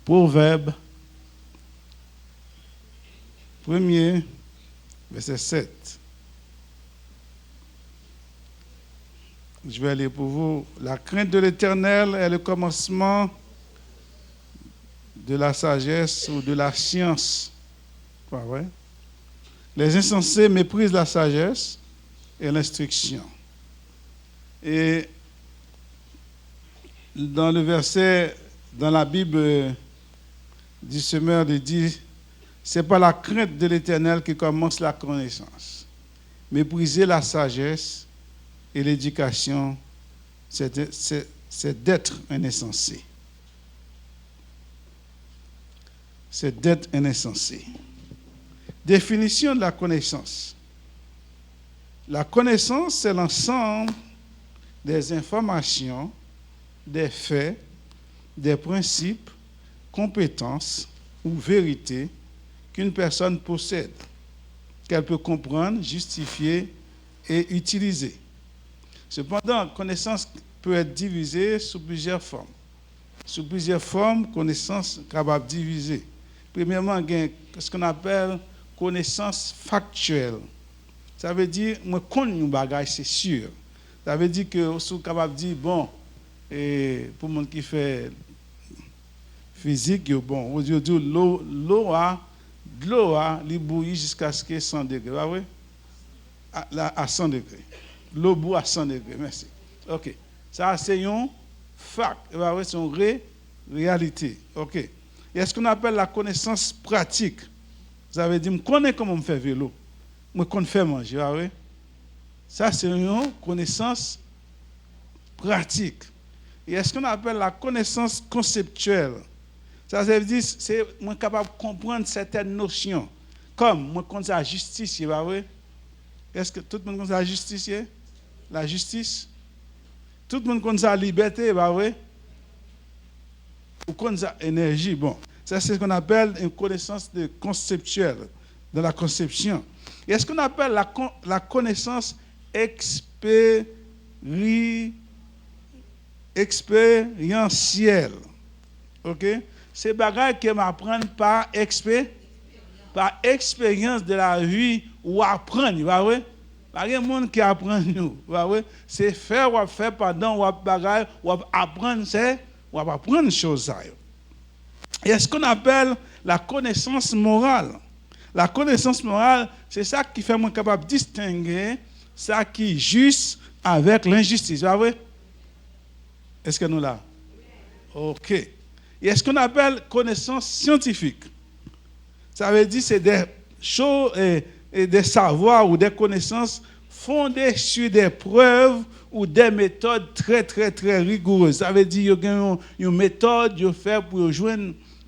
Proverbe 1er, verset 7. Je vais lire pour vous. La crainte de l'Éternel est le commencement de la sagesse ou de la science. Pas vrai? Les insensés méprisent la sagesse et l'instruction. Et dans le verset, dans la Bible du semeur, il dit, c'est par la crainte de l'Éternel que commence la connaissance. Mépriser la sagesse et l'éducation, c'est d'être un insensé. C'est d'être un insensé. Définition de la connaissance. La connaissance, c'est l'ensemble des informations, des faits, des principes, compétences ou vérités qu'une personne possède, qu'elle peut comprendre, justifier et utiliser. Cependant, connaissance peut être divisée sous plusieurs formes. Sous plusieurs formes, connaissance est capable de diviser. Premièrement, il y a ce qu'on appelle connaissance factuelle. Ça veut dire, moi, connais un bagage, c'est sûr. Ça veut dire que je suis capable de dire, bon, et pour les gens qui fait physique, bon, on dit l'eau a bouillie jusqu'à ce que 100 degrés. Ah oui? À 100 degrés. L'eau bout à 100 degrés. Merci. OK. Ça, c'est un fact. C'est une réalité. OK. Et ce qu'on appelle la connaissance pratique. Ça veut dire, je connais comment on fait vélo. Je connais faire manger. Ah oui? Ça, c'est une connaissance pratique. Et ce qu'on appelle la connaissance conceptuelle. Ça veut dire, c'est moi capable de comprendre certaines notions. Comme, moi, connais la justice, bah oui? Est-ce que tout le monde connaît la justice? La justice? Tout le monde connaît la liberté, bah oui? Ou connaît la énergie? Bon, ça, c'est ce qu'on appelle une connaissance conceptuelle, de la conception. Et ce qu'on appelle la connaissance expérientielle. OK? C'est bagages que m'apprendre par expérience de la vie ou apprendre, va ouais? Pas de monde qui apprend nous, va ouais? C'est faire ou faire pendant ou bagages ou apprendre c'est ou apprendre choses ça. Et ce qu'on appelle la connaissance morale. La connaissance morale, c'est ça qui fait moi capable de distinguer ça qui est juste avec l'injustice, va ouais? Est-ce que nous là? OK. Et ce qu'on appelle connaissance scientifique. Ça veut dire que c'est des choses et des savoirs ou des connaissances fondées sur des preuves ou des méthodes très, très, très rigoureuses. Ça veut dire qu'il y a une méthode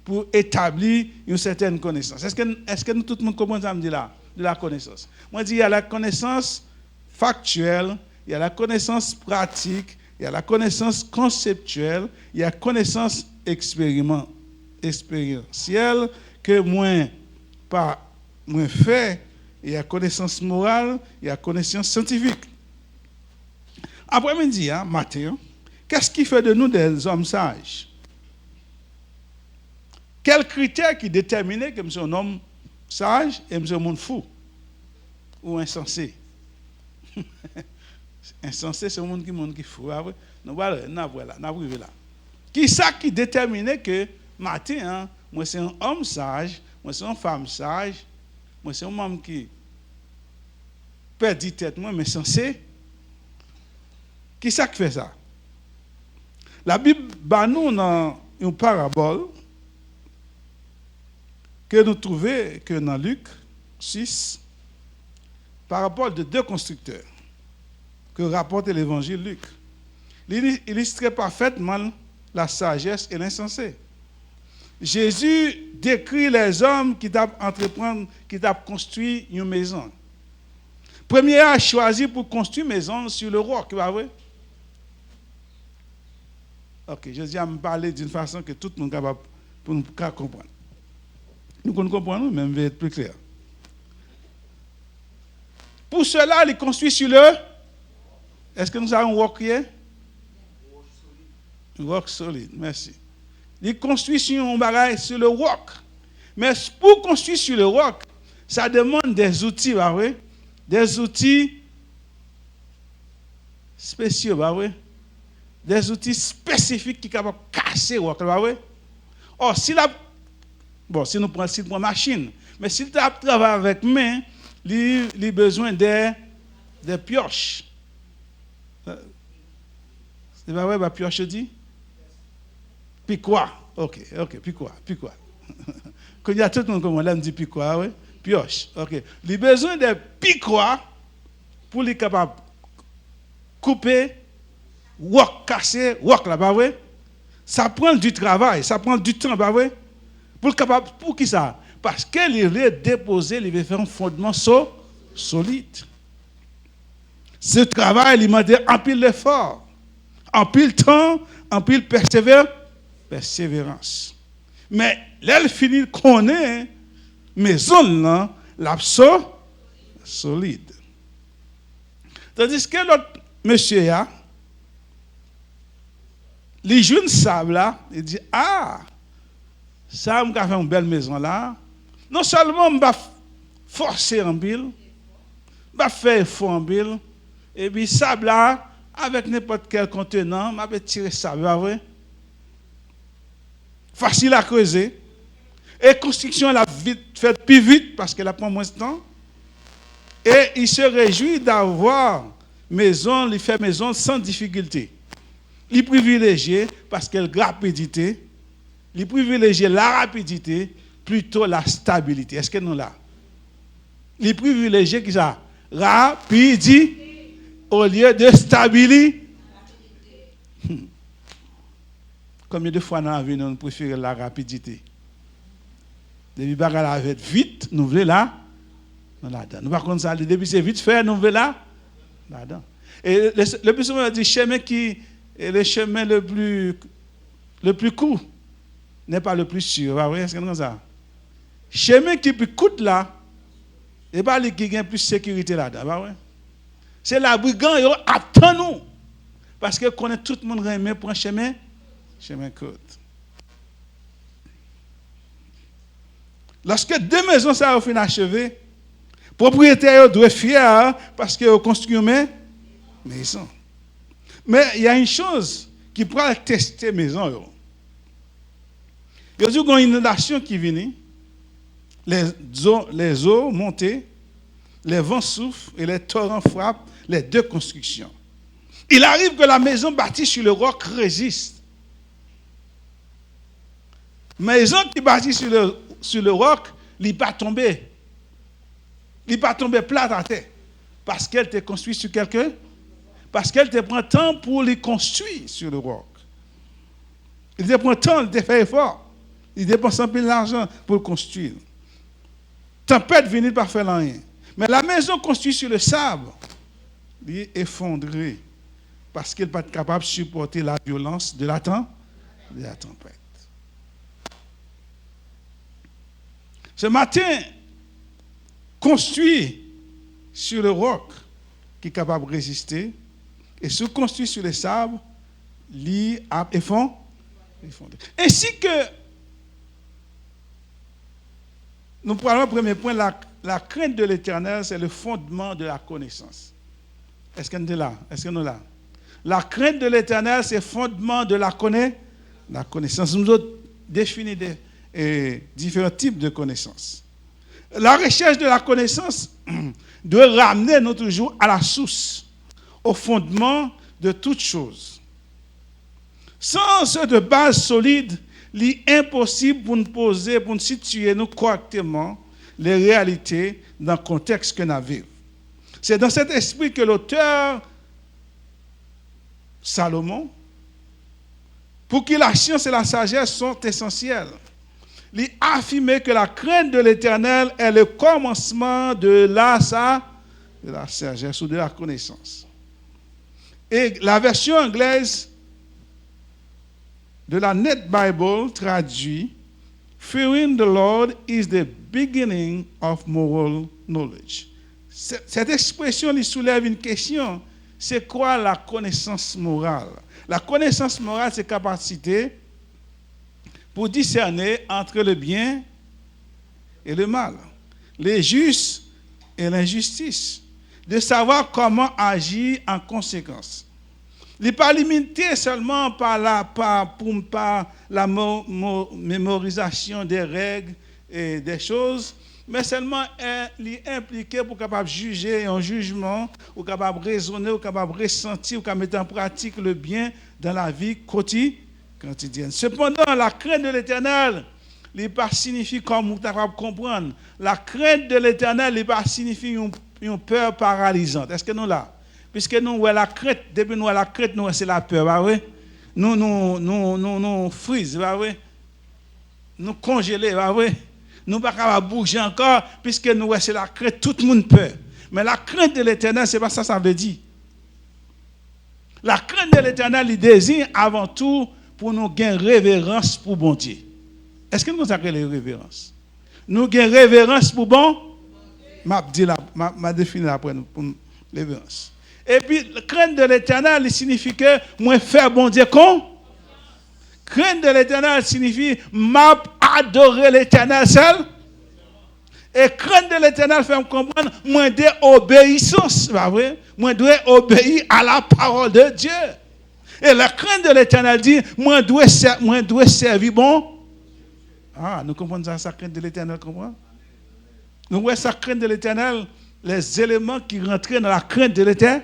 pour établir une certaine connaissance. Est-ce que nous, tout le monde comprend ça me dit là, de la connaissance? Moi, je dis il y a la connaissance factuelle, il y a la connaissance pratique, il y a la connaissance conceptuelle, il y a la connaissance expérientielle que moi fait, il y a connaissance morale, il y a connaissance scientifique. Après-midi, matin, qu'est-ce qui fait de nous des hommes sages? Quels critères qui déterminent que je suis un homme sage et je suis un monde fou ou insensé? Insensé, c'est un monde qui est fou. Nous voilà là. Qui ça qui détermine que matin, moi c'est un homme sage, moi c'est une femme sage, moi c'est un homme qui perd tête, moi mais sensé. Qui ça qui fait ça? La Bible bat nous dans une parabole que nous trouvons que dans Luc 6, parabole de deux constructeurs que rapporte l'évangile Luc. Il illustrait parfaitement la sagesse et l'insensé. Jésus décrit les hommes qui doivent entreprendre, qui doivent construire une maison. Premier a choisi pour construire une maison sur le roc, pas vrai? Ok, Jésus a me parlé d'une façon que tout le monde est capable pour nous comprendre. Nous comprenons, mais je vais être plus clair. Pour cela, il construit sur le. Est-ce que nous avons un roc hier? Un roc solide, merci. Il construit sur un bagage sur le roc. Mais pour construire sur le roc, ça demande des outils, bah oui? Des outils spéciaux, bah oui? Des outils spécifiques qui sont capables de casser le roc, bah oui? Or, si nous prenons machine, mais si tu travailles avec main, il a besoin des pioches. C'est pas vrai, bah pioche dit? Piquois. Ok, piquois. Quand il y a tout le monde comme on dit piquois, oui? Pioche. Ok. Il a besoin de piquois pour être capable de couper, casser, là-bas, oui? Ça prend du travail, ça prend du temps, bah oui? Pour qui ça? Parce qu'il veut déposer, il veut faire un fondement solide. Ce travail, il m'a dit en pile d'effort, en pile temps, en pile persévérance. Mais là, il finit qu'on est maison là, l'abso solide. Tandis que l'autre monsieur là, les jeunes sable là, il dit ah, ça m'a fait une belle maison là. Non seulement m'a forcer en pile, m'a faire effort en pile, et puis sable là avec n'importe quel contenant, m'a tirer sable là, ouais. Facile à creuser. Et construction, elle a fait plus vite parce qu'elle a pris moins de temps. Et il se réjouit d'avoir maison, il fait maison sans difficulté. Il privilégie parce qu'elle rapidité. Il privilégie la rapidité plutôt la stabilité. Est-ce que nous là? Il privilégie qui ça? Rapidité au lieu de stabilité. Combien de fois dans la vie nous préférons la rapidité? Depuis que la vie vite, nous voulons là, nous par contre ça, depuis c'est vite fait, nous voulons là, là-dedans. Et le plus souvent on dit chemin qui est le chemin le plus court n'est pas le plus sûr. Est-ce que c'est comme ça? Chemin qui plus court là, et pas lui qui gagne plus sécurité là-dedans. C'est la brigand qui attend nous parce que connaît tout le monde remet pour un chemin court. Lorsque deux maisons ça ont fini achevées, propriétaire doit être fier parce qu'ils ont construit une maison. Mais il y a une chose qui pourra tester maison. Il y a une inondation qui vient, les eaux montent, les vents soufflent et les torrents frappent les deux constructions. Il arrive que la maison bâtie sur le roc résiste. Maison qui bâtie sur le roc, il n'est pas tombé. Il n'est pas tombé plat à terre. Parce qu'elle était construite sur quelqu'un. Parce qu'elle te prend temps pour les construire sur le roc. Il te prend temps, il te fait effort. Il dépense un peu d'argent pour le construire. Tempête vient pas faire rien. Mais la maison construite sur le sable, il est effondrée. Parce qu'elle n'est pas capable de supporter la violence de la tempête. Ce matin, construit sur le roc qui est capable de résister, et se construit sur les sables, il a effondré. Ainsi que, nous prenons le premier point, la crainte de l'Éternel, c'est le fondement de la connaissance. Est-ce qu'on est là? Est-ce qu'on est là? La crainte de l'Éternel, c'est le fondement de la connaissance. Nous avons défini différents types de connaissances. La recherche de la connaissance doit ramener nous toujours à la source, au fondement de toutes choses. Sans cette base solide, il est impossible pour nous poser, pour nous situer nous correctement les réalités dans le contexte que nous vivons. C'est dans cet esprit que l'auteur Salomon, pour qui la science et la sagesse sont essentielles, il a affirmé que la crainte de l'Éternel est le commencement de la sagesse ou de la connaissance. Et la version anglaise de la Net Bible traduit Fearing the Lord is the beginning of moral knowledge. Cette expression lui soulève une question. C'est quoi la connaissance morale? La connaissance morale, c'est la capacité pour discerner entre le bien et le mal, les justes et l'injustice, de savoir comment agir en conséquence. Il n'est pas limité seulement par la mémorisation des règles et des choses, mais seulement il est impliqué pour capable juger un jugement, ou capable raisonner, ou capable ressentir, ou capable mettre en pratique le bien dans la vie quotidienne. Cependant, la crainte de l'Éternel, il pas signifie, comme vous capable comprendre, la crainte de l'Éternel, il pas signifie une peur paralysante. Est-ce que nous là? Puisque nous, la crainte, depuis nous, la crainte, nous, c'est la peur, bah oui? Nous frise, bah oui? Nous congeler, bah oui? Nous ne pouvons pas bouger encore, puisque nous, c'est la crainte, tout le monde peur. Mais la crainte de l'Éternel, ce n'est pas ça, ça veut dire. La crainte de l'Éternel, il désigne avant tout pour nous gagner révérence pour bon Dieu. Est-ce que nous avons les révérences? Nous avons révérence pour bon? Je définis après pour révérence. Et puis, la crainte de l'Éternel, il signifie que moi faire bon Dieu con. Crainte de l'Éternel signifie m'adorer l'Éternel seul. Et crainte de l'Éternel fait me comprendre moi de obéissance, pas vrai? Moi dois obéir à la parole de Dieu. Et la crainte de l'Éternel dit moi dois servir bon. Ah, nous comprenons ça, crainte de l'Éternel, comprend? Nous voyons ça, crainte de l'Éternel, les éléments qui rentrent dans la crainte de l'Éternel.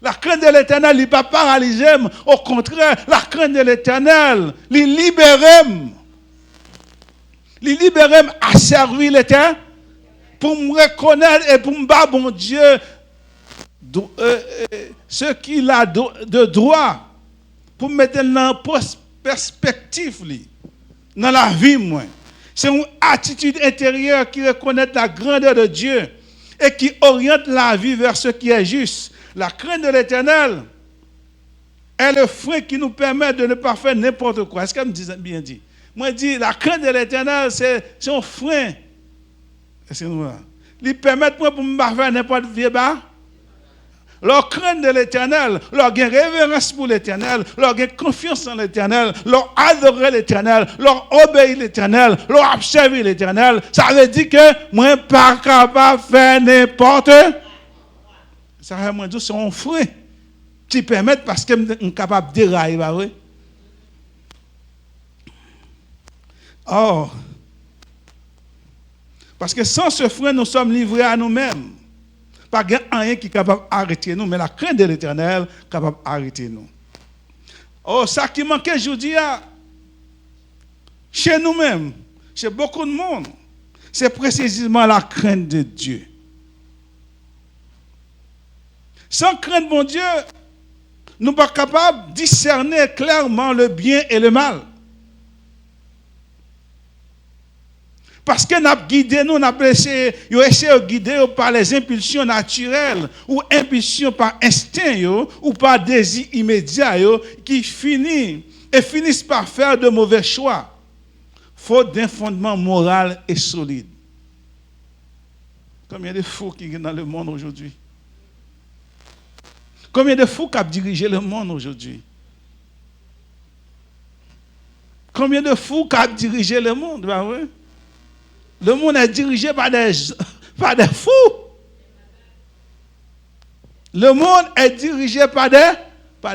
La crainte de l'Éternel, il n'est pas paralysé, au contraire, la crainte de l'Éternel, il libère. Il libère à servir l'Éternel pour me reconnaître et pour me battre, bon Dieu, ce qu'il a de droit, pour me mettre dans la perspective, dans la vie, moi. C'est une attitude intérieure qui reconnaît la grandeur de Dieu et qui oriente la vie vers ce qui est juste. La crainte de l'Éternel est le frein qui nous permet de ne pas faire n'importe quoi. Est-ce que me dit bien dit? Moi, je dis, la crainte de l'Éternel, c'est un frein. Est-ce que nous voyons? Il permet pour ne pas faire n'importe quoi. Leur crainte de l'Éternel, leur révérence pour l'Éternel, leur confiance en l'Éternel, leur adorer l'Éternel, leur obéir l'Éternel, leur observer l'Éternel, ça veut dire que moi, pas capable de faire n'importe quoi. Ça veut dire que c'est un frein qui permet parce que je suis capable de dérailler. Oui? Or, parce que sans ce frein, nous sommes livrés à nous-mêmes. Pas rien qui est capable d'arrêter nous, mais la crainte de l'Éternel est capable d'arrêter nous. Oh, ça qui manquait, je dis, chez nous-mêmes, chez beaucoup de monde, c'est précisément la crainte de Dieu. Sans crainte, mon Dieu, nous ne sommes pas capables de discerner clairement le bien et le mal. Parce que nous avons guidé, nous avons essayé de guider par les impulsions naturelles ou impulsions par instinct ou par désir immédiat qui finissent par faire de mauvais choix, faute d'un fondement moral et solide. Combien de fous qui sont dans le monde aujourd'hui? Combien de fous qui ont dirigé le monde aujourd'hui? Combien de fous qui ont dirigé le monde? Ben oui. Le monde est dirigé par des fous. Le monde est dirigé par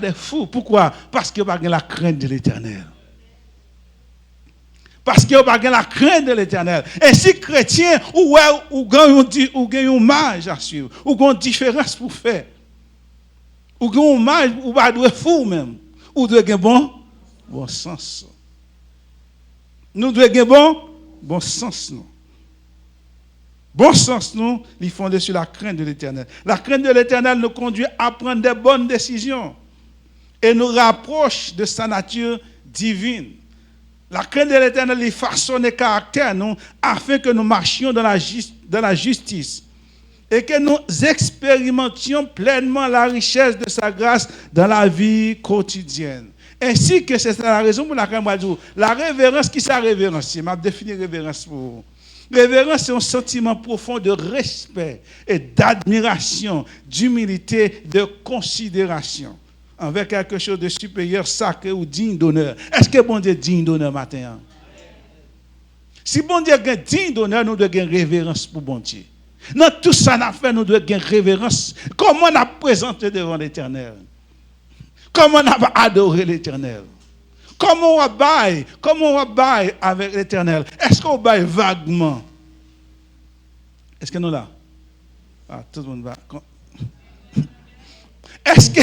des fous. Pourquoi? Parce qu'il n'y a pas la crainte de l'Éternel. Parce qu'il n'y a pas la crainte de l'Éternel. Ainsi, chrétien, ou gagne un marge à suivre, ou gagne une différence pour faire. Ou gagne un marge, ou pas de fou même. Ou de gagner bon sens. Nous devons gagner bon sens, nous. Bon sens, nous, ils fondent sur la crainte de l'Éternel. La crainte de l'Éternel nous conduit à prendre des bonnes décisions et nous rapproche de sa nature divine. La crainte de l'Éternel, il façonne le caractère, nous, afin que nous marchions dans la justice et que nous expérimentions pleinement la richesse de sa grâce dans la vie quotidienne. Ainsi que c'est la raison pour laquelle moi je dis, la révérence, qui c'est la révérence? Je vais définir révérence pour vous. Révérence, c'est un sentiment profond de respect et d'admiration, d'humilité, de considération envers quelque chose de supérieur, sacré ou digne d'honneur. Est-ce que bon Dieu est digne d'honneur matin? Si bon Dieu est digne d'honneur, nous devons avoir révérence pour bon Dieu. Dans tout ça, nous fait, nous devons avoir révérence. Comment on a présenté devant l'Éternel? Comment on a adoré l'Éternel? Comment on baille avec l'Éternel? Est-ce qu'on baille vaguement? Est-ce que nous là? Ah, tout le monde va. Est-ce que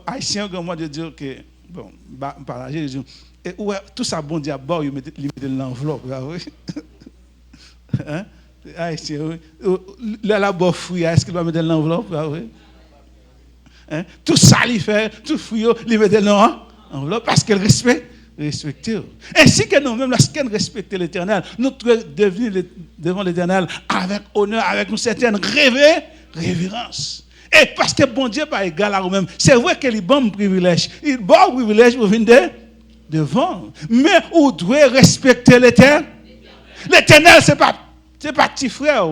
Haïtien comme moi de dire que bon, partager tout ça bon Dieu bord il mettait l'enveloppe hein Haïtien la bof fruit est-ce qu'il va mettre l'enveloppe hein tout ça il fait tout fruit il mettait dans l'enveloppe parce qu'elle respecte. Ainsi que nous-mêmes, lorsqu'on respecte l'Éternel, nous devons devenir devant l'Éternel avec honneur, avec une certaine révérence. Et parce que bon Dieu n'est pas égal à nous-mêmes, c'est vrai qu'il est bon privilège. Il est bon privilège pour venir devant. Mais on doit respecter l'Éternel. L'Éternel, ce n'est pas petit frère.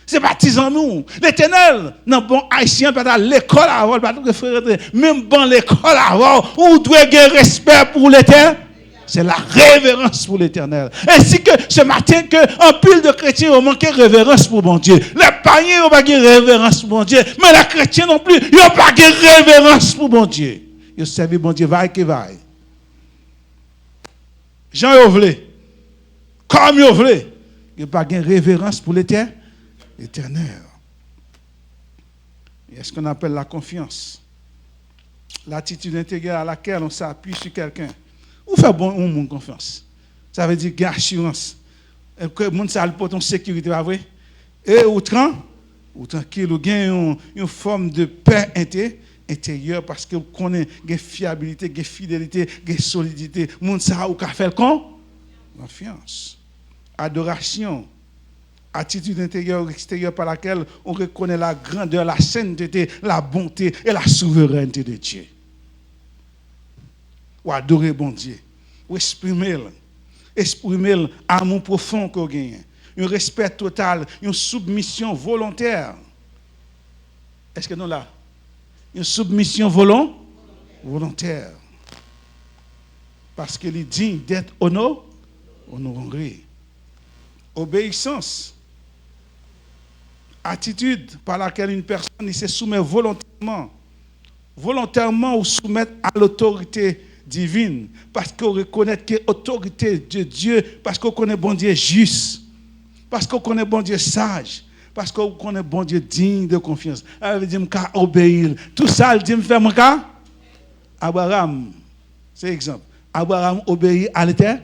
Ce n'est pas petit amis. L'Éternel, non bon haïtien, pas l'école avant, pas tout frère, même bon l'école avant, on doit avoir respect pour l'Éternel. C'est la révérence pour l'Éternel. Ainsi que ce matin, en pile de chrétiens ont manqué révérence pour mon Dieu. Les païens n'ont pas de révérence pour mon Dieu. Mais les chrétiens non plus, ils n'ont pas de révérence pour mon Dieu. Ils servent mon Dieu, vaille que vaille. Jean Yovle, comme Yovle, ils n'ont pas de révérence pour l'Éternel. Et ce qu'on appelle la confiance. L'attitude intégrale à laquelle on s'appuie sur quelqu'un. Ou faire bon monde confiance. Ça veut dire qu'il y a assurance. Que le monde ça pour ton sécurité, pas vrai? Et ou tranquille, ou gagne une forme de paix intérieure parce que vous connaissez une fiabilité, une fidélité, une solidité. Le monde ça ou faire confiance. Adoration. Attitude intérieure ou extérieure par laquelle on reconnaît la grandeur, la sainteté, la bonté et la souveraineté de Dieu. Ou adorer bon Dieu. Ou exprimer l'amour profond qu'on gagne. Un respect total, une submission volontaire. Est-ce que nous là? Une submission volontaire. Parce qu'il est digne d'être honoré. Obéissance. Attitude par laquelle une personne se soumet volontairement ou soumettre à l'autorité divine, parce qu'on reconnaît que l'autorité de Dieu, parce qu'on connaît bon Dieu juste, parce qu'on connaît bon Dieu sage, parce qu'on connaît bon Dieu digne de confiance. Elle veut dire qu'à obéir. Tout ça, elle dit me faire mon cas. Abraham, c'est exemple. Abraham obéit à l'Éternel.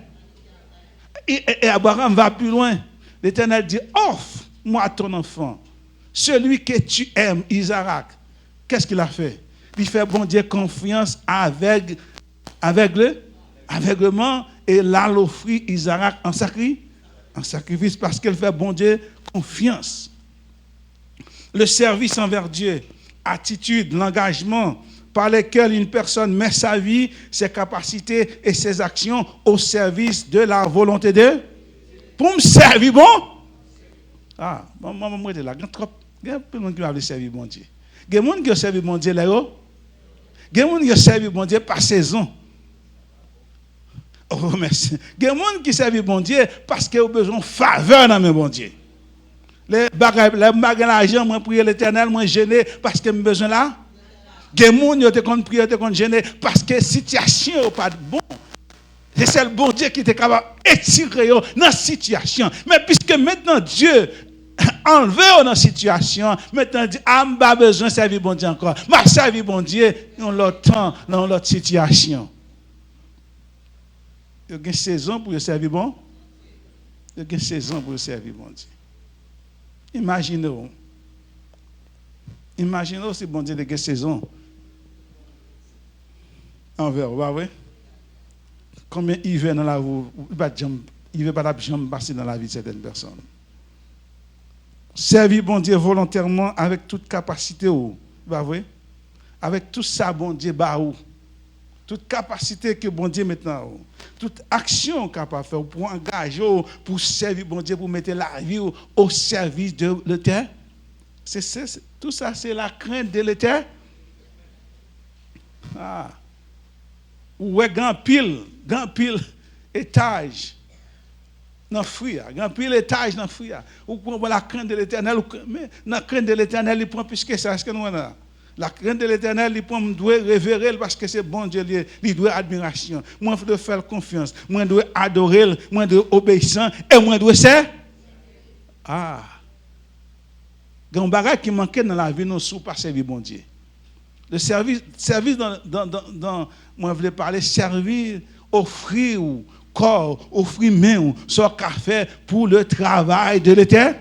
Et Abraham va plus loin. L'Éternel dit, offre-moi ton enfant. Celui que tu aimes, Isaac. Qu'est-ce qu'il a fait? Il fait bon Dieu confiance aveuglement et là l'offrit Isaac en sacrifice parce qu'il fait bon Dieu confiance. Le service envers Dieu, attitude, l'engagement par lesquels une personne met sa vie, ses capacités et ses actions au service de la volonté de Dieu. Pour me servir bon. Ah, moi de là, il y a trop de monde qui va servir bon Dieu. Il y a des gens qui servent bon Dieu là-haut. Il y a des gens qui servent bon Dieu par saison. Oh, merci. Il y a des gens qui servent bon Dieu parce qu'ils ont besoin de faveur dans le bon Dieu. Les bagages l'argent, moi prier l'Éternel, moi gêné parce que j'ai besoin là. Il y a des gens qui ont prié, qui ont gêné parce que la situation n'est pas bon. C'est le bon Dieu qui était capable d'étirer dans la situation. Mais puisque maintenant Dieu enlevé dans la situation, maintenant dit, ah, je n'ai pas besoin de servir bon Dieu encore. Je servir bon Dieu dans l'autre temps, dans l'autre situation. Il y a une saison pour servir bon. Il y a une saison pour servir bon Dieu. Imaginez-vous si bon Dieu a une saison envers vous, oui? Combien hiver dans la vie, il ne va pas jamais passer dans la vie de certaines personnes. Servir bon Dieu volontairement avec toute capacité, oui? Avec tout ça, bon Dieu, toute capacité que bon Dieu maintenant, toute action capable de faire pour engager, pour servir bon Dieu, pour mettre la vie au service de l'Éternel. Tout ça, c'est la crainte de l'éternel. Ah. Ouais, grand pile étage dans le fruit. Grand pile étage dans le fruit. Ou pour la crainte de l'éternel. Mais la crainte de l'éternel, il prend plus que ça. Est-ce que nous avons la crainte de l'éternel, il prend, doit révérer parce que c'est bon Dieu, il doit admiration. Moi, je dois faire confiance. Moi, je dois adorer. Moi, je dois obéissant. Et moi, je dois c'est. Ah. Il y a un bagage qui manquait dans la vie, nous, sous pas servir bon Dieu. Le service dans moi, je voulais parler, servir, offrir corps, offrir main, son café pour le travail de l'éternel.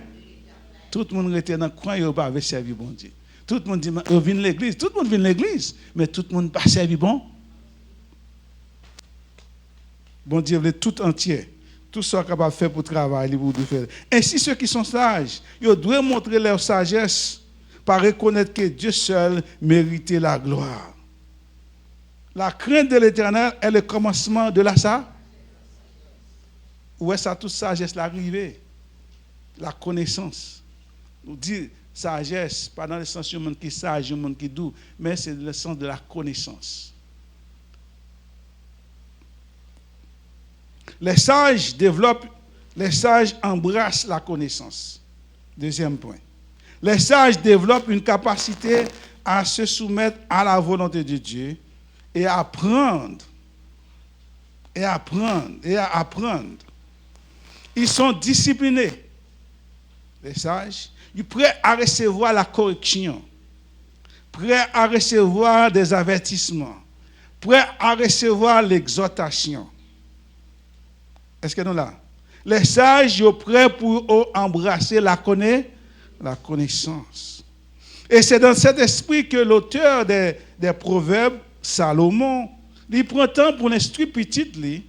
Tout le monde était dans le coin, il va servir bon Dieu. Tout le monde dit, il vient de l'église. Tout le monde vient de l'église, mais tout le monde pas servi bon. Bon Dieu voulait tout entier. Tout ce qu'on capable de faire pour travailler, pour faire. Ainsi, ceux qui sont sages, ils doivent montrer leur sagesse par reconnaître que Dieu seul méritait la gloire. La crainte de l'éternel est le commencement de la sagesse. Où est-ce que toute sagesse l'arrivée? La connaissance. On dit sagesse, pas dans le sens du monde qui est sage, du monde qui est doux, mais c'est le sens de la connaissance. Les sages embrassent la connaissance. Deuxième point. Les sages développent une capacité à se soumettre à la volonté de Dieu et à apprendre. Ils sont disciplinés. Les sages, ils sont prêts à recevoir la correction, prêts à recevoir des avertissements, prêts à recevoir l'exhortation. Est-ce que nous là? Les sages sont prêts pour embrasser la connaissance. Et c'est dans cet esprit que l'auteur des Proverbes, Salomon, il prend temps pour l'instruire petit lui,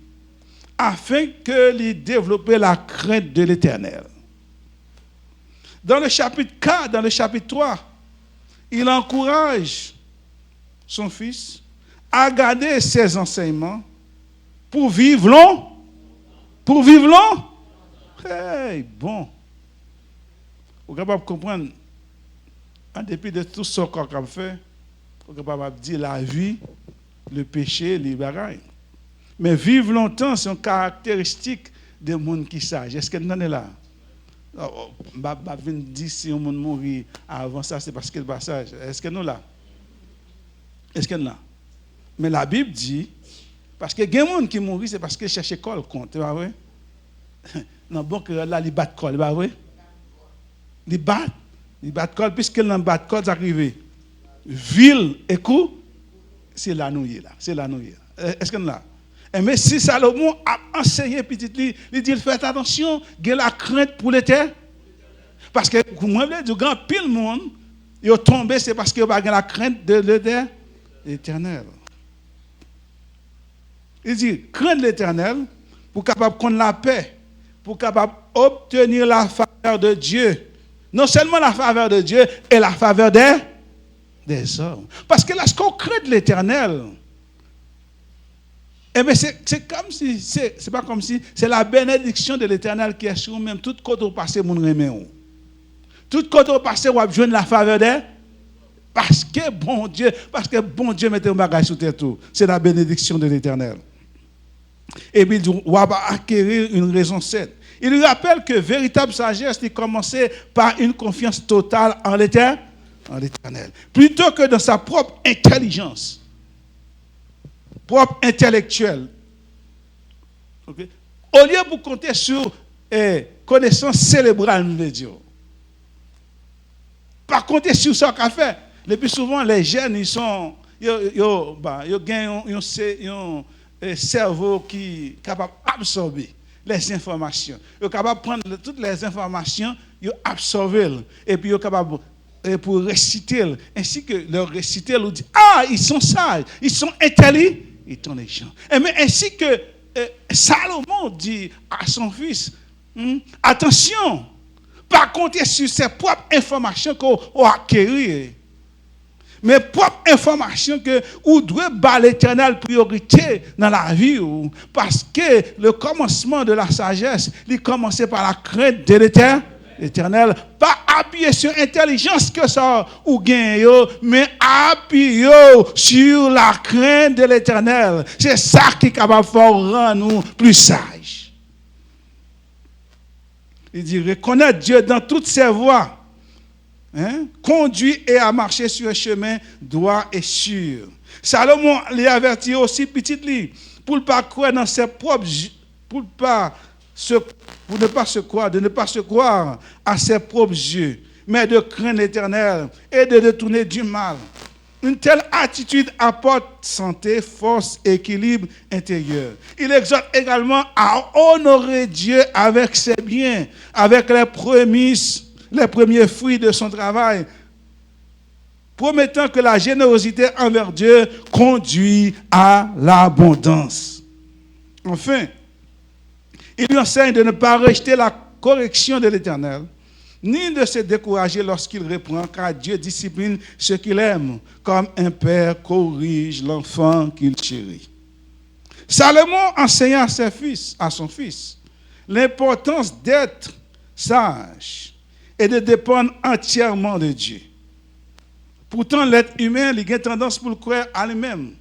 afin que lui développe la crainte de l'Éternel. Dans le chapitre 4, dans le chapitre 3, il encourage son fils à garder ses enseignements pour vivre long. Pour vivre long? Hey, bon. Vous êtes capable de comprendre, en dépit de tout ce qu'on a fait, vous êtes capable de dire la vie, le péché, les bagailles. Mais vivre longtemps, c'est une caractéristique des monde qui sage. Est-ce que nous sommes là? Je vais dire si on mourit avant ça, c'est parce que le passage. Est-ce que nous là? Est-ce que nous là? Mais la Bible dit, parce que il y a des gens qui mourent, c'est parce qu'ils cherchent l'école compte, c'est pas vrai? Non, bon que là, ils battent col, c'est pas vrai? Ils battent col, puisque dans battent col, c'est arrivé. Ville et coup, c'est la nouille là. C'est la nouille. Est-ce que nous là? Mais si Salomon a enseigné petit, il dit faites attention, il y a la crainte pour l'éternel. Parce que moi, je dis, grand pile monde, il est tombé, c'est parce qu'il y a la crainte de l'éternel. Il dit, craindre l'éternel pour capable prendre la paix, pour capable obtenir la faveur de Dieu. Non seulement la faveur de Dieu, et la faveur des hommes. Parce que lorsqu'on craint l'éternel, eh bien, c'est comme si, c'est pas comme si, c'est la bénédiction de l'éternel qui est sur nous-mêmes. Tout côté au passé, mon remet. Tout côté au passé, on va jouer la faveur des. Parce que bon Dieu mettait un bagage sur terre tout. C'est la bénédiction de l'éternel. Et puis, on va acquérir une raison saine. Il lui rappelle que véritable sagesse, il commençait par une confiance totale en l'éternel. Plutôt que dans sa propre intelligence. Propre intellectuel. Okay? Au lieu de compter sur connaissance cérébrale de Dieu. Pas compter sur ce qu'on fait. Le plus souvent, les jeunes, ils ont un cerveau qui est capable d'absorber les informations. Ils sont capables de prendre toutes les informations, ils absorber. Et puis, ils sont capables pour réciter. Ainsi que leur réciter, ils disent, ils sont sages, ils sont intelligents. Mais ainsi que Salomon dit à son fils, attention, pas compter sur ses propres informations qu'on a acquises, mais propres informations que vous devez battre l'éternel priorité dans la vie, parce que le commencement de la sagesse, il commençait par la crainte de l'éternel. l'Éternel, pas appuyer sur l'intelligence que ça ou gagne, mais appuyer sur la crainte de l'Éternel. C'est ça qui est capable de faire rendre nous plus sages. Il dit reconnaître Dieu dans toutes ses voies, conduire et à marcher sur un chemin droit et sûr. Salomon les avertit aussi petit lui pour ne pas croire dans ses propres, pour ne pas se croire à ses propres yeux, mais de craindre l'Éternel et de détourner du mal. Une telle attitude apporte santé, force et équilibre intérieur. Il exhorte également à honorer Dieu avec ses biens, avec les premiers fruits de son travail, promettant que la générosité envers Dieu conduit à l'abondance. Enfin, il lui enseigne de ne pas rejeter la correction de l'Éternel, ni de se décourager lorsqu'il reprend, car Dieu discipline ceux qu'il aime, comme un père corrige l'enfant qu'il chérit. Salomon enseignait à son fils l'importance d'être sage et de dépendre entièrement de Dieu. Pourtant, l'être humain, il a tendance pour le croire à lui-même.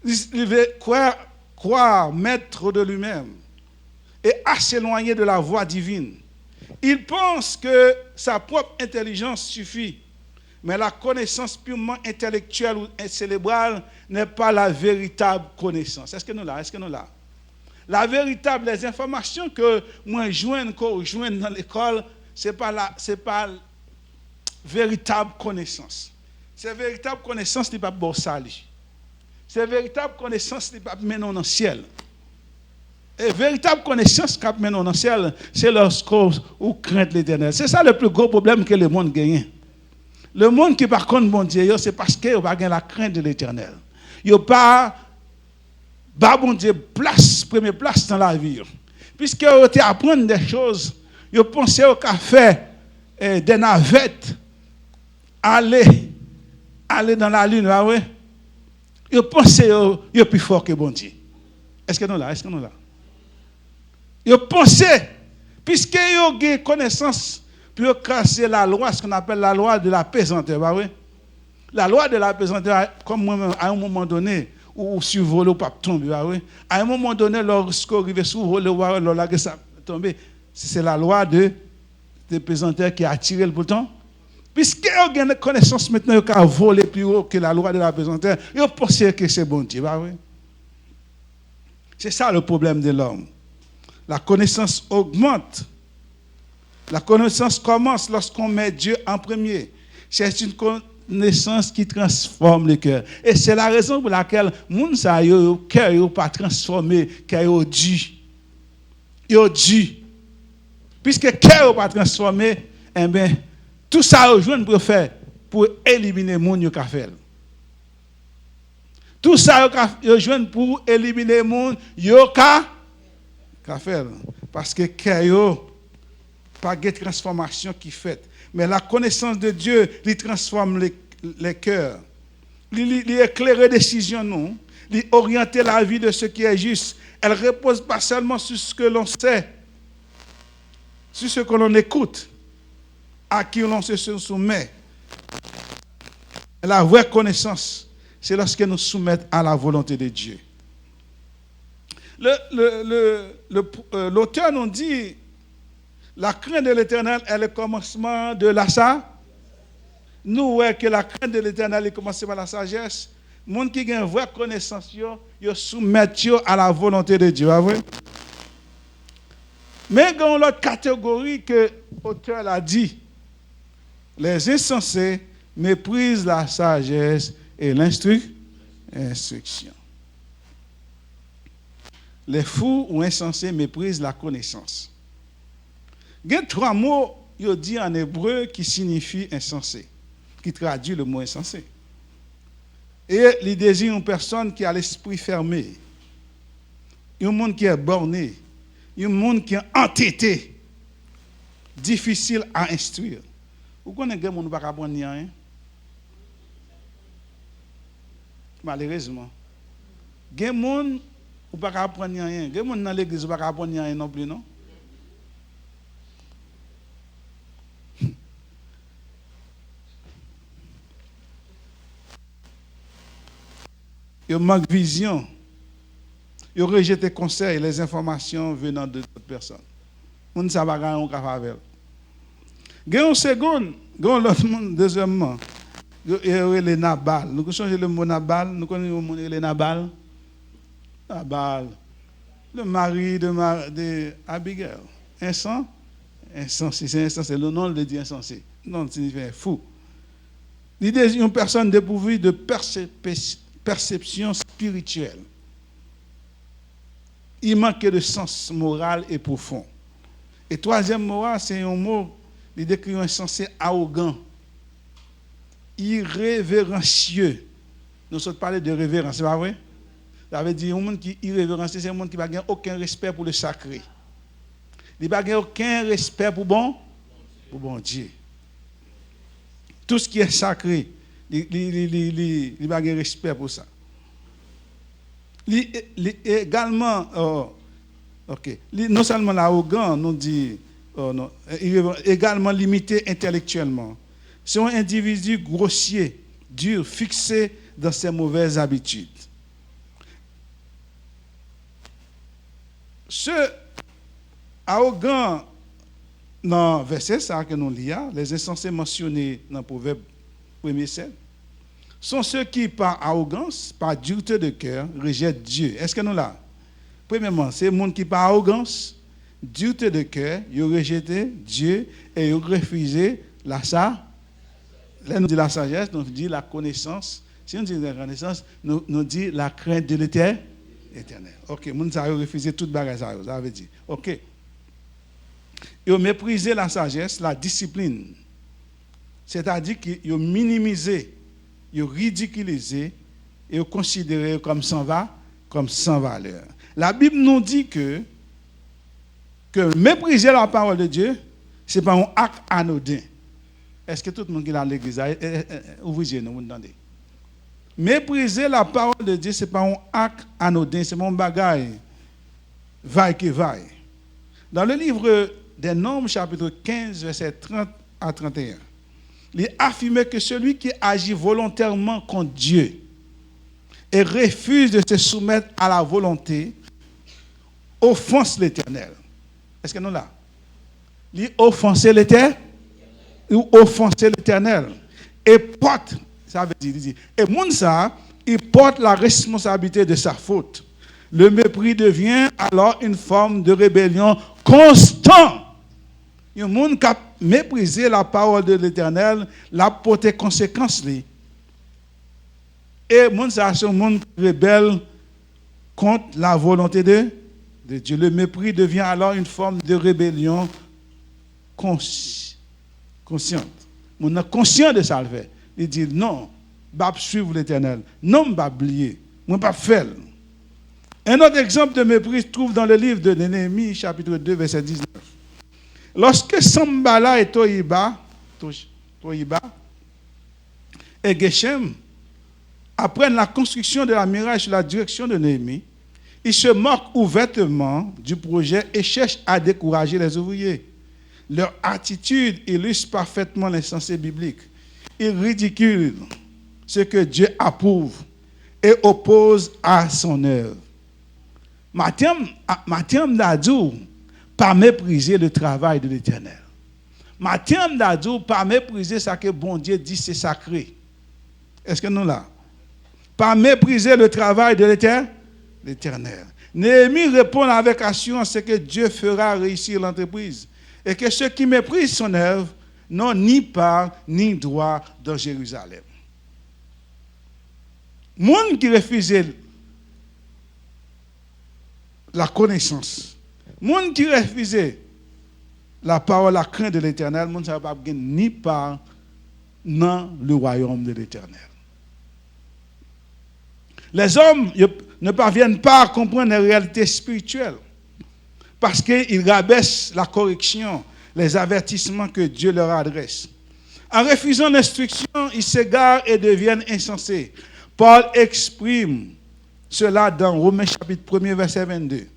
Il veut croire maître de lui-même et à s'éloigner de la voie divine. Il pense que sa propre intelligence suffit, mais la connaissance purement intellectuelle ou cérébrale n'est pas la véritable connaissance. Est-ce que nous l'avons? La véritable, les informations que moi joigne dans l'école, ce n'est pas véritable connaissance. C'est véritable connaissance qui n'est pas bon salut. C'est véritable connaissance qui n'est pas mener dans le ciel. Et véritable connaissance qui mène dans le ciel, c'est lorsqu'on craint l'Éternel. C'est ça le plus gros problème que le monde gagne. Le monde qui par contre bon Dieu, c'est parce qu'il n'a pas la crainte de l'Éternel. Il n'a pas bon Dieu première place dans la vie. Puisque vous apprendre des choses, vous pensez au café des navettes, aller dans la lune, vous pensez qu'il est plus fort que bon Dieu. Est-ce que nous là? Vous pensez, puisque vous avez connaissance pour casser la loi, ce qu'on appelle la loi de la pesanteur. La loi de la pesanteur, comme moi-même, à un moment donné, ou survoler ou pas tomber, à un moment donné, lorsqu'on arrive survoler, lorsque ça tombe, c'est la loi de pesanteur qui a attiré le bouton. Puisque vous avez une connaissance maintenant, vous avez volé plus haut que la loi de la pesanteur, vous pensez que c'est bon Dieu. C'est ça le problème de l'homme. La connaissance augmente. La connaissance commence lorsqu'on met Dieu en premier. C'est une connaissance qui transforme le cœur. Et c'est la raison pour laquelle moun sa yo cœur yo pas transformé, cœur yo dit. Yo dit. Puisque cœur yo pas transformé, eh bien tout ça yo joindre pour faire pour éliminer moun yo ka fait. Tout ça yo joindre pour éliminer moun yo ka faire. Parce que cœur yo pas de transformation qui fait. Mais la connaissance de Dieu, il transforme les cœurs. Il éclaire les décisions, non. Il oriente la vie de ce qui est juste. Elle ne repose pas seulement sur ce que l'on sait, sur ce que l'on écoute, à qui l'on se soumet. La vraie connaissance, c'est lorsque nous soumettons à la volonté de Dieu. L'auteur nous dit la crainte de l'Éternel est le commencement de la sagesse. Nous voyons que la crainte de l'Éternel est commencée par la sagesse. Les gens qui ont une vraie connaissance, ils soumettent à la volonté de Dieu. Mais il y a une autre catégorie que l'auteur a dit. Les insensés méprisent la sagesse et l'instruction. Les fous ou insensés méprisent la connaissance. Il y a 3 mots dit en hébreu qui signifient insensé, qui traduit le mot insensé. Et il désigne une personne qui a l'esprit fermé, un monde qui est borné, un monde qui est entêté, difficile à instruire. Vous connaissez des gens qui ne peuvent pas apprendre rien? Malheureusement. Il y a des gens qui ne peuvent pas apprendre rien. Il y a des gens dans l'église qui ne peuvent pas apprendre rien non plus, non? Ils manquent de vision. Ils rejettent les conseils et les informations venant de d'autres personnes. On ne sait pas gagner un café. Il y a une seconde, il y a l'autre monde, deuxièmement. Il y a les Nabal. Nous connaissons le mot Nabal. Nous connaissons le mot les Nabal. Nabal. Le mari de Abigail. Insensé, c'est insensé. Le nom le dit insensé. Non, signifie fou. L'idée une personne dépourvue de perception spirituelle. Il manque de sens moral et profond. Et troisième mot, c'est un mot qui décrit un insensé arrogant, irrévérencieux. Nous sommes parlé de révérence, c'est pas vrai? Ça veut dire un monde qui est irrévérencieux, c'est un monde qui n'a aucun respect pour le sacré. Il n'a aucun respect pour bon Dieu. Tout ce qui est sacré, il n'a pas respect pour ça. Également, non seulement l'arrogant, nous dit, il est également limité intellectuellement. C'est un individu grossier, dur, fixé dans ses mauvaises habitudes. Ce arrogant, dans le verset ça que nous lisons, les insensés mentionnés dans le Proverbe 1er sont ceux qui, par arrogance, par dureté de cœur, rejettent Dieu. Est-ce que nous là? Premièrement, c'est les gens qui, par arrogance, dureté de cœur, ils ont rejeté Dieu et ils ont refusé la sagesse. Là, nous dit la sagesse, nous dit la connaissance. Si on dit la connaissance, nous dit la crainte de l'éternel. Ok, les gens ont refusé toute bagage, ça veut dire. Ok. Ils ont méprisé la sagesse, la discipline. C'est-à-dire qu'ils ont minimisé, ils ont ridiculisé et ils ont considéré comme sans valeur. La Bible nous dit que mépriser la parole de Dieu, ce n'est pas un acte anodin. Est-ce que tout le monde qui est dans l'église, ouvrez nous entendez? Mépriser la parole de Dieu, ce n'est pas un acte anodin, c'est mon bagage. Vaille que vaille. Dans le livre des Nombres, chapitre 15, verset 30 à 31, il affirme que celui qui agit volontairement contre Dieu et refuse de se soumettre à la volonté offense l'Éternel. Est-ce que nous là? Il offense l'Éternel ou offenser l'Éternel et porte, ça veut dire, et moun ça, il porte la responsabilité de sa faute. Le mépris devient alors une forme de rébellion constante. Il y a un monde qui a méprisé la parole de l'Éternel, l'a porté conséquence. Et monde ça, c'est un monde rebelle contre la volonté de Dieu. Le mépris devient alors une forme de rébellion consciente. On est conscient de ça le fait. Il dit non, je ne vais pas suivre l'Éternel. Non, je ne vais pas oublier. Je ne vais pas faire. Un autre exemple de mépris se trouve dans le livre de Néhémie, chapitre 2, verset 19. Lorsque Sambala et Toïba et Geshem apprennent la construction de la muraille sous la direction de Néhémie, ils se moquent ouvertement du projet et cherchent à décourager les ouvriers. Leur attitude illustre parfaitement l'insensé biblique. Ils ridiculent ce que Dieu approuve et oppose à son œuvre. Mathiam Dadou, pas mépriser le travail de l'Éternel. Mathiam Dadou, pas mépriser ce que bon Dieu dit, c'est sacré. Est-ce que nous là? Pas mépriser le travail de l'Éternel. Néhémie répond avec assurance que Dieu fera réussir l'entreprise et que ceux qui méprisent son œuvre n'ont ni part ni droit dans Jérusalem. Monde qui refuse la connaissance, monde qui refuse la parole, la crainte de l'Éternel, monde ne va pas gagner ni part dans le royaume de l'Éternel. Les hommes ne parviennent pas à comprendre les réalités spirituelles parce qu'ils rabaissent la correction, les avertissements que Dieu leur adresse. En refusant l'instruction, ils s'égarent et deviennent insensés. Paul exprime cela dans Romains chapitre 1er, verset 22.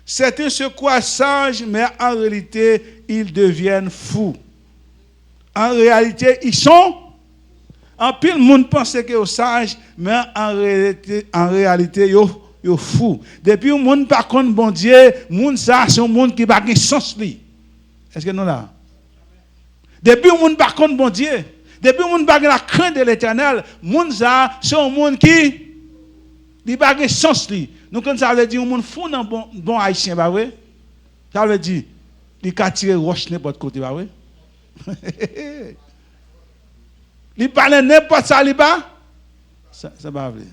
Certains se croient sages, mais en réalité, ils deviennent fous. En réalité, ils sont En pile, monde pense que est sage, mais en réalité, yo fou. Depuis le monde par contre bon Dieu, monde ça c'est un monde qui pas de sens li. Est-ce que nous là? Depuis le monde par contre bon Dieu, depuis le monde pas la crainte de l'Éternel, monde ça c'est un monde qui n'a pas de sens li. Nous quand ça veut dire un monde fou dans bon haïtien pas vrai? Ça veut dire il ka tirer roche n'importe côté pas vrai? Il parle n'importe ça li pas? Ça pas vrai.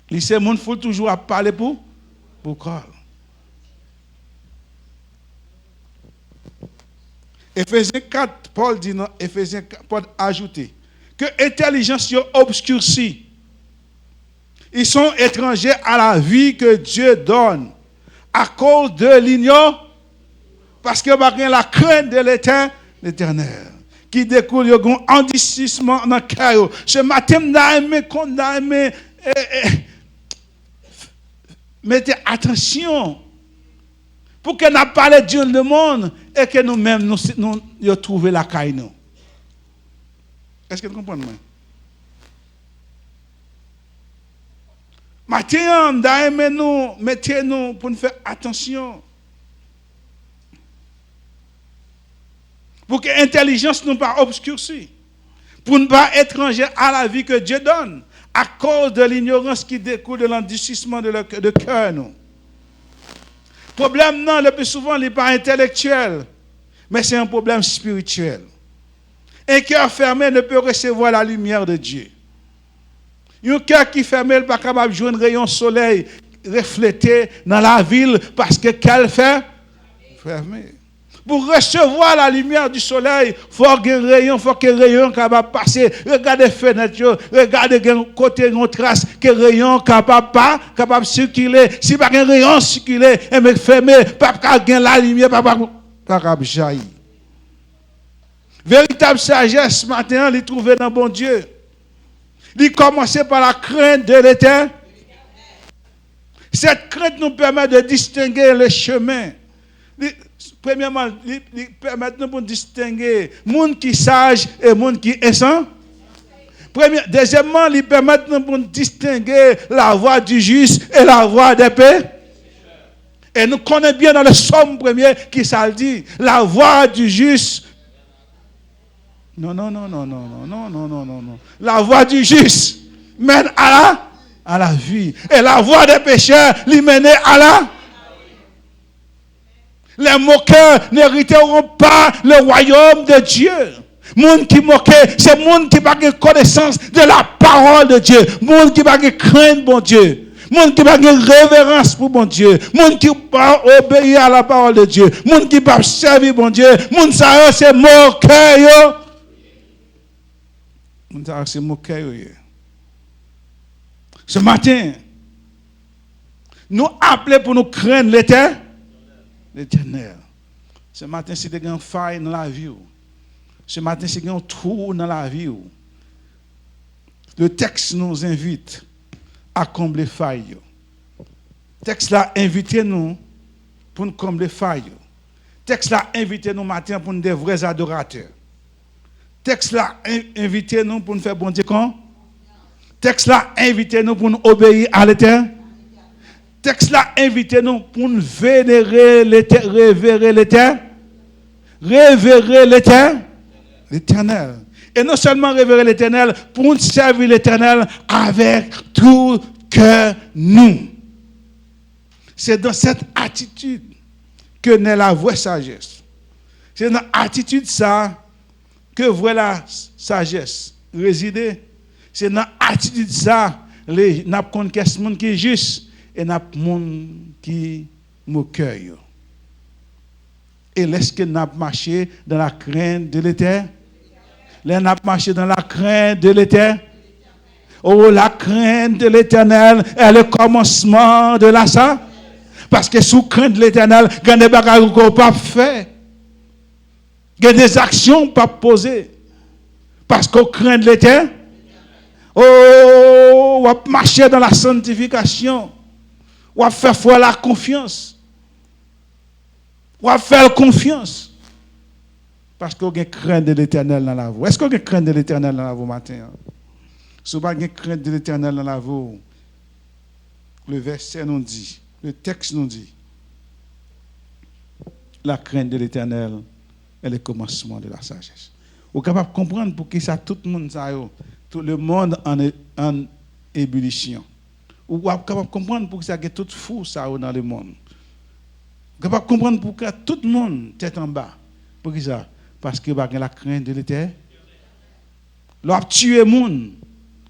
Il sait monde faut toujours à parler pour quoi? Éphésiens 4, Paul dit dans Éphésiens 4, Paul ajouté que l'intelligence est obscurcie. Ils sont étrangers à la vie que Dieu donne à cause de l'ignorance, parce que la crainte de l'Éternel qui découle d'un endurcissement dans le cœur. Ce matin, mettez attention pour que nous parlions de Dieu le monde et que nous-mêmes nous trouvions la caille. Est-ce que vous comprenez? Maintenant, mettez-nous pour nous faire attention. Pour que l'intelligence ne soit pas obscurcie. Pour ne pas être étranger à la vie que Dieu donne. À cause de l'ignorance qui découle de l'endurcissement de cœur. Le problème, non, le plus souvent, n'est pas intellectuel. Mais c'est un problème spirituel. Un cœur fermé ne peut recevoir la lumière de Dieu. Un cœur qui est fermé n'est pas capable de jouer un rayon soleil reflété dans la ville parce que qu'elle fait fermé. Pour recevoir la lumière du soleil, il faut que le rayon capable de passer. Regardez les fenêtres, regardez le côté de trace, que le rayon capable de circuler. Si pas un rayon circuler, et me fermé, pas capable la lumière, pas capable de jaillir. Véritable sagesse, ce matin, il trouvé dans bon Dieu. Il commençait par la crainte de l'Éternel. Cette crainte nous permet de distinguer le chemin. Premièrement, il permet de distinguer les gens qui sont sages et les gens qui sont insensés. Deuxièmement, il permet de distinguer la voie du juste et la voie des pécheurs. Et nous connaissons bien dans le psaume premier qui ça dit, la voie du juste. Non. La voie du juste mène à la vie. Et la voie des pécheurs lui mène à la. Les moqueurs n'hériteront pas le royaume de Dieu. Monde qui moque, c'est monde qui n'a pas connaissance de la parole de Dieu. Monde qui n'a pas crainte bon Dieu. Monde qui n'a pas révérence pour bon Dieu. Monde qui pas obéir à la parole de Dieu. Monde qui pas servir bon Dieu. Monde ça c'est moqueur. Monde ça c'est moqueur. Ce matin, nous appelons pour nous craindre l'Éternel. Ce matin, c'est des grandes failles dans la vie. Ce matin, c'est des grands trous dans la vie. Le texte nous invite à combler les failles. Le texte là invite nous pour nous combler les failles. Le texte là invite nous matin pour nous des vrais adorateurs. Le texte là invite nous pour nous faire bon Dieu con. Le texte là invite nous pour nous obéir à l'Éternel. Texte là invite nous pour nous vénérer l'Éternel, révérer l'Éternel. Et non seulement révérer l'Éternel, pour nous servir l'Éternel avec tout cœur nous. C'est dans cette attitude que naît la vraie sagesse. C'est dans l'attitude ça que vraie sagesse réside. C'est dans l'attitude ça les n'a pas qu'est-ce monde qui est juste. Et nous avons des gens qui moquent. Et est-ce que nous avons marché dans la crainte de l'Éternel? Nous avons marché dans la crainte de l'Éternel. Oh, la crainte de l'Éternel est le commencement de la sagesse. Parce que sous crainte de l'Éternel, il y a des bagages qu'on ne peut pas faire. Il y a des actions pas posées. Parce qu'on craint de l'Éternel. Oh, on va marcher dans la sanctification. On va faire foi la confiance. On va faire confiance. Parce qu'on a crainte de l'éternel dans la vie. Est-ce qu'on a crainte de l'éternel dans la vie matin? Si on n'a pas crainte de l'éternel dans la vie, le verset nous dit, le texte nous dit, la crainte de l'éternel est le commencement de la sagesse. Vous êtes capable de comprendre pour qui ça tout le monde, tout le monde en ébullition. Vous êtes capable de comprendre pour qui ça est tout fou ça dans le monde. Vous êtes capable de comprendre pour que tout le monde tête en bas. Pour qui ça? Parce que vous avez la crainte de l'éternel. Lorsque tu tues le monde,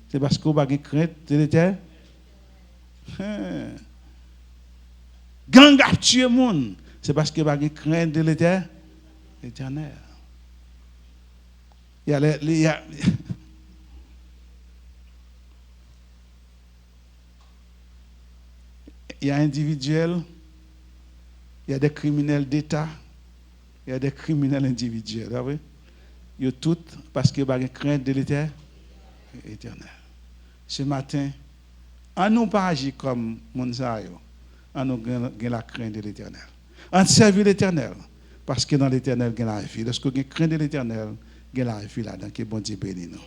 c'est parce que vous avez la crainte de l'éternel. Gang a tué le monde, c'est parce que vous avez la crainte de l'éternel. Il y a individuels, il y a des criminels d'État, il y a des criminels individuels. Ils sont tous parce qu'ils ont une crainte de l'éternel. Ce matin, on nous pas agir comme Monsayo, on nous a la crainte de l'éternel. On servi l'éternel parce que dans l'éternel, il y a la vie. Lorsque vous avez crainte de l'éternel, il y a la vie là-dedans, que bon Dieu bénisse nous.